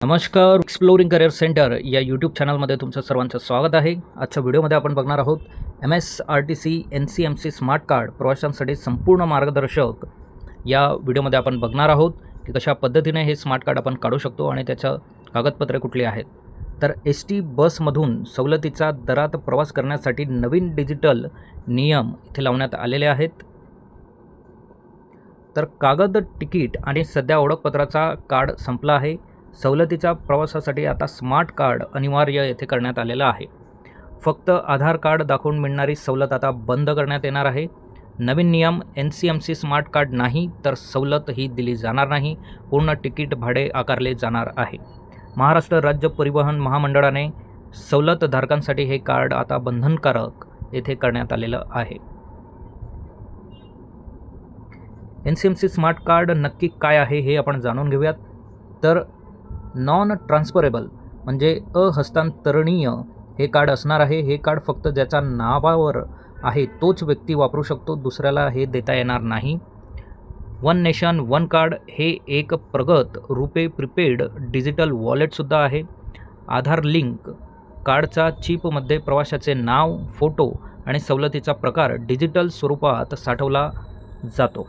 नमस्कार, exploring career centre या YouTube चॅनलमध्ये तुमचं सर्वांचं स्वागत आहे. आजच्या व्हिडिओमध्ये आपण बघणार आहोत MSRTC NCMC स्मार्ट कार्ड प्रवाशांसाठी संपूर्ण मार्गदर्शक. या व्हिडिओमध्ये आपण बघणार आहोत की कशा पद्धतीने हे स्मार्ट कार्ड आपण काढू शकतो आणि त्याच्या कागदपत्रे कुठली आहेत. तर ST बसमधून सवलतीचा दरात प्रवास करण्यासाठी नवीन डिजिटल नियम इथे लावण्यात आलेले आहेत. तर कागद, तिकीट आणि सध्या ओळखपत्राचा कार्ड संपला आहे. सवलतीच्या प्रवासासाठी आता स्मार्ट कार्ड अनिवार्य येथे करण्यात आलेलं आहे. फक्त आधार कार्ड दाखवून मिळणारी सवलत आता बंद करण्यात येणार आहे. नवीन नियम, NCMC स्मार्ट कार्ड नाही तर सवलत ही दिली जाणार नाही. पूर्ण तिकीट भाडे आकारले जाणार आहे. महाराष्ट्र राज्य परिवहन महामंडळाने सवलतधारकांसाठी हे कार्ड आता बंधनकारक येथे करण्यात आलेलं आहे. NCMC स्मार्ट कार्ड नक्की काय आहे हे आपण जाणून घेऊयात. तर नॉन ट्रान्सफरेबल म्हणजे अहस्तांतरणीय हे कार्ड असणार आहे. हे कार्ड फक्त ज्याच्या नावावर आहे तोच व्यक्ती वापरू शकतो, दुसऱ्याला हे देता येणार नाही. वन नेशन वन कार्ड हे एक प्रगत रुपे प्रीपेड डिजिटल वॉलेटसुद्धा आहे. आधार लिंक कार्डच्या चिपमध्ये प्रवाशाचे नाव, फोटो आणि सवलतीचा प्रकार डिजिटल स्वरूपात साठवला जातो.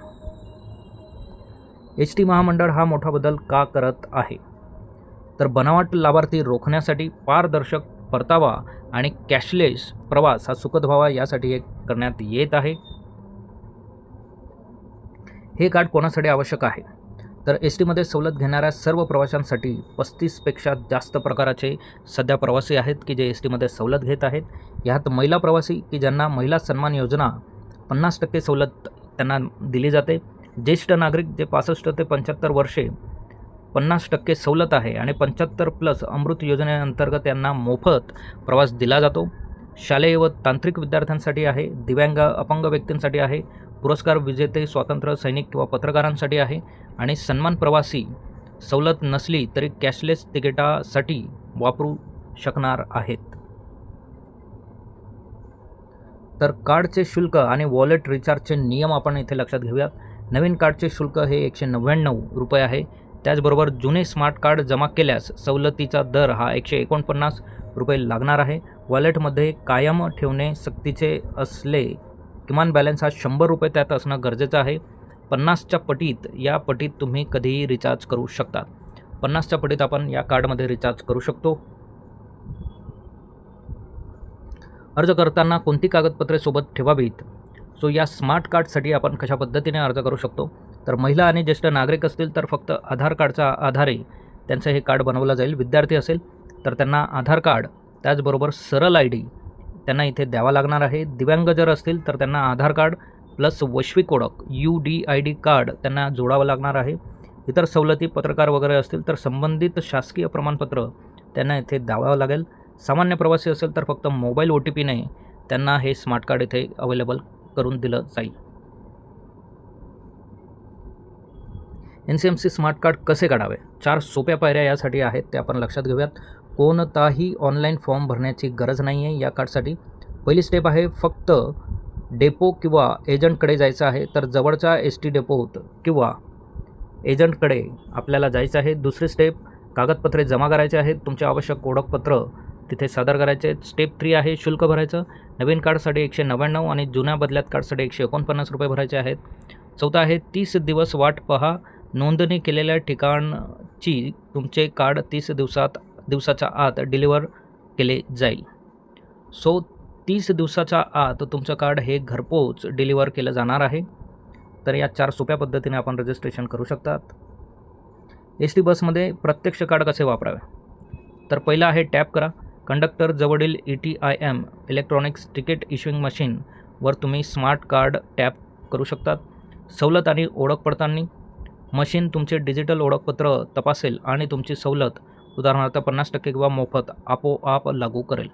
ST महामंडळ हा मोठा बदल का करत आहे? तर बनावट लाभार्थी रोखण्यासाठी, पारदर्शक परतावा आणि कॅशलेस प्रवास हा सुखद व्हावा यासाठी हे करण्यात येत आहे. हे कार्ड कोणासाठी आवश्यक आहे? तर STमध्ये सवलत घेणाऱ्या सर्व प्रवाशांसाठी 35पेक्षा जास्त प्रकाराचे सध्या प्रवासी आहेत की जे STमध्ये सवलत घेत आहेत. यात महिला प्रवासी की ज्यांना महिला सन्मान योजना 50% सवलत त्यांना दिली जाते. ज्येष्ठ नागरिक जे 65 ते 75 वर्षे 50% सवलत आहे आणि 75+ अमृत योजनेअंतर्गत त्यांना मोफत प्रवास दिला जातो. शालेय व तांत्रिक विद्यार्थ्यांसाठी आहे. दिव्यांग अपंग व्यक्तींसाठी आहे. पुरस्कार विजेते स्वातंत्र्य सैनिक किंवा पत्रकारांसाठी आहे. आणि सन्मान प्रवासी सवलत नसली तरी कॅशलेस तिकिटासाठी वापरू शकणार आहेत. तर कार्डचे शुल्क आणि वॉलेट रिचार्जचे नियम आपण इथे लक्षात घेऊयात. नवीन कार्डचे शुल्क हे 199 रुपये आहे. त्याचबरोबर जुने स्मार्ट कार्ड जमा केल्यास सवलतीचा दर हा 149 रुपये लागणार आहे. वॉलेटमध्ये कायम ठेवणे सक्तीचे असले किमान बॅलन्स हा 100 रुपये त्यात असणं गरजेचं आहे. 50च्या पटीत या पटीत तुम्ही कधीही रिचार्ज करू शकता. 50च्या पटीत आपण या कार्डमध्ये रिचार्ज करू शकतो. अर्ज करताना कोणती कागदपत्रे सोबत ठेवावीत? सो या स्मार्ट कार्डसाठी आपण कशा पद्धतीने अर्ज करू शकतो? तर महिला आणि ज्येष्ठ नागरिक असतील तर फक्त आधार कार्डच्या आधारे त्यांचं हे कार्ड बनवलं जाईल. विद्यार्थी असेल तर त्यांना आधार कार्ड त्याचबरोबर सरल ID त्यांना इथे द्यावा लागणार आहे. दिव्यांग जर असतील तर त्यांना आधार कार्ड प्लस वैश्विक ओळख UDID कार्ड त्यांना जोडावं लागणार आहे. इतर सवलती, पत्रकार वगैरे असतील तर संबंधित शासकीय प्रमाणपत्र त्यांना इथे द्यावं लागेल. सामान्य प्रवासी असेल तर फक्त मोबाईल OTPने त्यांना हे स्मार्ट कार्ड इथे अवेलेबल करून दिलं जाईल. NCMC स्मार्ट कार्ड कसे काढावे? 4 सोप्या पायऱ्या यासाठी आहेत, ते आपण लक्षात घेऊयात. कोणताही ऑनलाईन फॉर्म भरण्याची गरज नाही आहे या कार्डसाठी. पहिली स्टेप आहे फक्त डेपो किंवा एजंटकडे जायचं आहे. तर जवळच्या ST डेपोत किंवा एजंटकडे आपल्याला जायचं आहे. दुसरी स्टेप, कागदपत्रे जमा करायचे आहेत. तुमचे आवश्यक ओळखपत्र तिथे सादर करायचे. स्टेप 3 आहे शुल्क भरायचं. नवीन कार्डसाठी 199 आणि जुन्या बदल्यात कार्डसाठी 149 रुपये भरायचे आहेत. चौथा आहे 30 दिवस वाट पहा. नोंदणी केलेल्या ठिकाणची तुमचे कार्ड 30 दिवसाच्या आत डिलिव्हर केले जाईल. सो 30 दिवसाच्या आत तुमचं कार्ड हे घरपोच डिलिव्हर केलं जाणार आहे. तर या 4 सोप्या पद्धतीने आपण रजिस्ट्रेशन करू शकतात. ST बसमध्ये प्रत्यक्ष कार्ड कसे वापरावे? तर पहिलं आहे टॅप करा. कंडक्टर जवळील ETIM इलेक्ट्रॉनिक्स तिकीट इश्यूइंग मशीनवर तुम्ही स्मार्ट कार्ड टॅप करू शकतात. सवलत आणि ओळख पडताळणी मशीन तुमचे डिजिटल ओळखपत्र तपासेल आणि तुमची सवलत उदाहरणार्थ 50% किंवा मोफत आपोआप लागू करेल.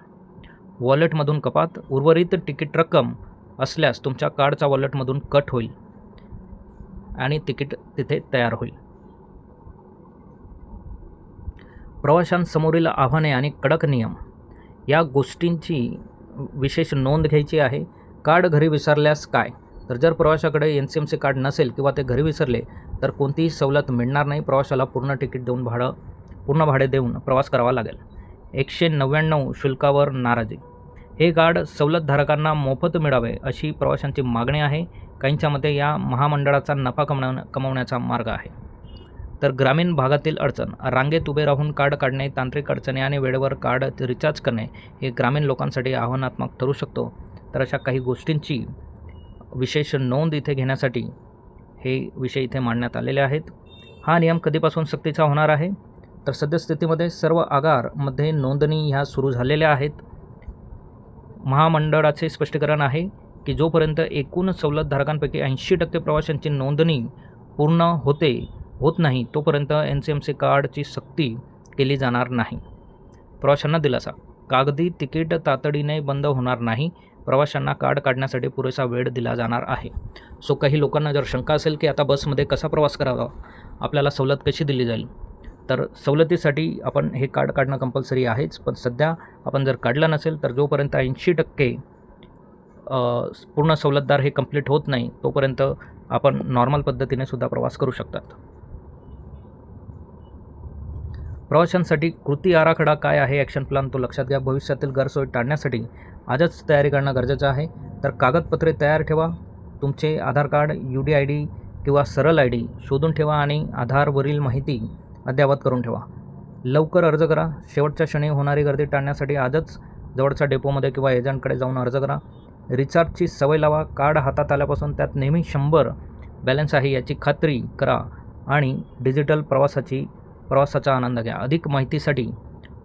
वॉलेटमधून कपात, उर्वरित तिकीट रक्कम असल्यास तुमच्या कार्डचा वॉलेटमधून कट होईल आणि तिकीट तिथे तयार होईल. प्रवाशांसमोरील आव्हाने आणि कडक नियम या गोष्टींची विशेष नोंद घ्यायची आहे. कार्ड घरी विसरल्यास काय? तर जर प्रवाशाकडे NCMC कार्ड नसेल किंवा ते घरी विसरले तर कोणतीही सवलत मिळणार नाही. प्रवाशाला पूर्ण तिकीट देऊन भाडं पूर्ण भाडे देऊन प्रवास करावा लागेल. 199 शुल्कावर नाराजी. हे कार्ड सवलतधारकांना मोफत मिळावे अशी प्रवाशांची मागणी आहे. काहींच्या मते या महामंडळाचा नफा कमवण्याचा मार्ग आहे. तर ग्रामीण भागातील अडचण. रांगेत उभे राहून कार्ड काढणे, तांत्रिक अडचणी आणि वेळेवर कार्ड रिचार्ज करणे हे ग्रामीण लोकांसाठी आव्हानात्मक ठरू शकतो. तर अशा काही गोष्टींची विशेष नोंद इथे घेण्यासाठी हे विषय इथे मांडण्यात आलेले आहेत. हा नियम कधीपासून सक्तीचा होणार आहे? तर सद्यस्थितीमध्ये सर्व आगारमध्ये नोंदणी ह्या सुरू झालेल्या आहेत. महामंडळाचे स्पष्टीकरण आहे की जोपर्यंत एकूण सवलतधारकांपैकी 80% प्रवाशांची नोंदणी पूर्ण होत नाही तोपर्यंत NCMC कार्डची सक्ती केली जाणार नाही. प्रवाशांना दिलासा. कागदी तिकीट तातडीने बंद होणार नाही. प्रवाशांना कार्ड काढण्यासाठी पुरेसा वेळ दिला जाणार आहे. सो काही लोकांना जर शंका असेल की आता बसमध्ये कसा प्रवास करावा, आपल्याला सवलत कशी दिली जाईल, तर सवलतीसाठी आपण हे कार्ड काढणं कंपल्सरी आहेच. पण सध्या आपण जर काढलं नसेल तर जोपर्यंत 80% पूर्ण सवलतदार हे कंप्लीट होत नाही तोपर्यंत आपण नॉर्मल पद्धतीने सुद्धा प्रवास करू शकतात. प्रवाशांसाठी कृती आराखडा काय आहे, ॲक्शन प्लॅन तो लक्षात घ्या. भविष्यातील गैरसोय टाळण्यासाठी आजच तयारी करणं गरजेचं आहे. तर कागदपत्रे तयार ठेवा. तुमचे आधार कार्ड, UDID किंवा सरळ ID शोधून ठेवा आणि आधारवरील माहिती अद्ययावत करून ठेवा. लवकर अर्ज करा. शेवटच्या क्षणी होणारी गर्दी टाळण्यासाठी आजच जवळच्या डेपोमध्ये किंवा एजंटकडे जाऊन अर्ज करा. रिचार्जची सवय लावा. कार्ड हातात आल्यापासून त्यात नेहमी 100 बॅलन्स आहे याची खात्री करा आणि डिजिटल प्रवासाचा आनंद घ्या. अधिक माहितीसाठी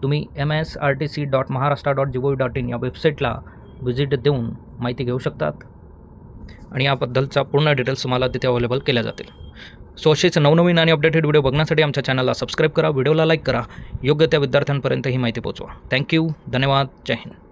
तुम्ही msrtc.maharashtra.gov.in या वेबसाईटला व्हिजिट देऊन माहिती घेऊ शकतात आणि याबद्दलचा पूर्ण डिटेल्स तुम्हाला तिथे अवेलेबल केल्या जातील. सो असेच नवनवीन आणि अपडेटेड व्हिडिओ बघण्यासाठी आमच्या चॅनलला सबस्क्राईब करा, व्हिडिओला लाईक करा, योग्य त्या विद्यार्थ्यांपर्यंत ही माहिती पोहोचवा. थँक्यू, धन्यवाद, जय हिंद.